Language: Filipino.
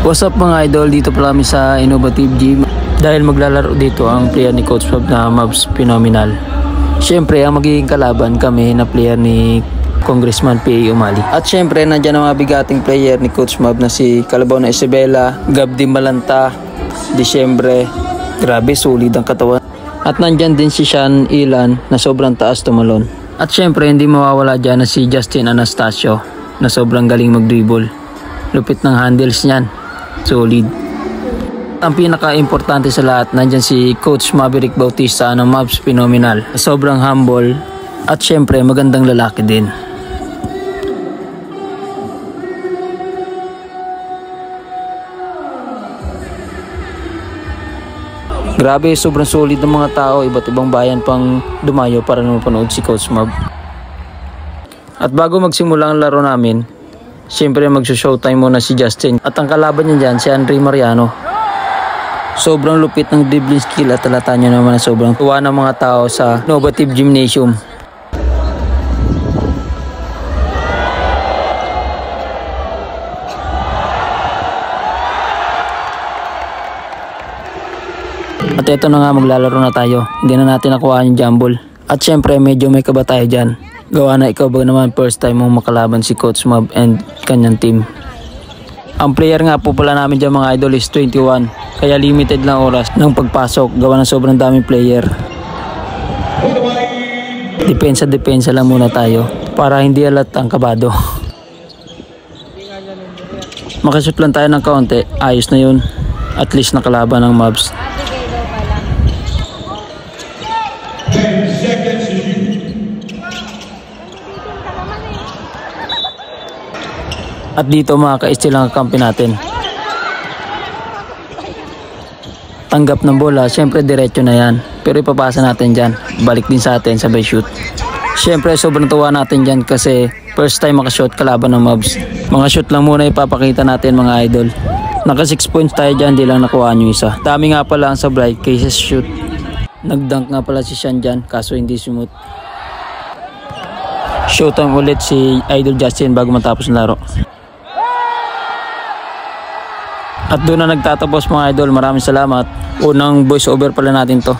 What's up mga idol, dito pala kami sa Innovative Gym dahil maglalaro dito ang player ni Coach Mab na Mavs Phenomenal. Siyempre ang magiging kalaban kami na player ni Congressman P.A. Umali. At siyempre nandyan ang mga bigating player ni Coach Mab na si Kalabaw na Isabela, Gabdi Malanta, Disyembre. Grabe, solid ang katawan. At nandyan din si Sean Ilan na sobrang taas tumalon. At siyempre hindi mawawala dyan na si Justin Anastasio na sobrang galing mag-dribble. Lupit ng handles niyan. Solid. Ang pinaka-importante sa lahat, nandyan si Coach Maverick Bautista ng Mavs Phenomenal. Sobrang humble at syempre magandang lalaki din. Grabe, sobrang solid ng mga tao. Iba't ibang bayan pang dumayo para mapanood si Coach Mav. At bago magsimula ang laro namin, siyempre magso-showtime muna si Justin. At ang kalaban niya dyan, si Andre Mariano. Sobrang lupit ng dribbling skill at talata niya naman na sobrang tuwa ng mga tao sa Innovative Gymnasium. At ito na nga, maglalaro na tayo. Hindi na natin nakuha yung jumble. At syempre medyo may kaba tayo dyan. Gawa na ikaw ba naman first time mong makalaban si Coach Mav and kanyang team. Ang player nga po pala namin dyan mga idol is 21. Kaya limited lang oras ng pagpasok. Gawa na sobrang daming player. Depensa lang muna tayo para hindi alat ang kabado. Makashoot lang tayo ng kaunti. Ayos na yun. At least nakalaban ng Mavs. At dito makaka-steal ang kampi natin. Tanggap ng bola, syempre diretso na yan. Pero ipapasa natin dyan. Balik din sa atin, sabay shoot. Syempre sobrang tuwa natin dyan kasi first time makashoot kalaban ng Mavs. Mga shoot lang muna ipapakita natin mga idol. Naka 6 points tayo dyan, di lang nakuha nyo isa. Dami nga pala ang sablay kaysa shoot. Nagdunk nga pala si Sean dyan, kaso hindi smooth. Showtime ulit si Idol Justin bago matapos ng laro. At doon na nagtatapos mga idol. Maraming salamat. Unang voice over pala natin to.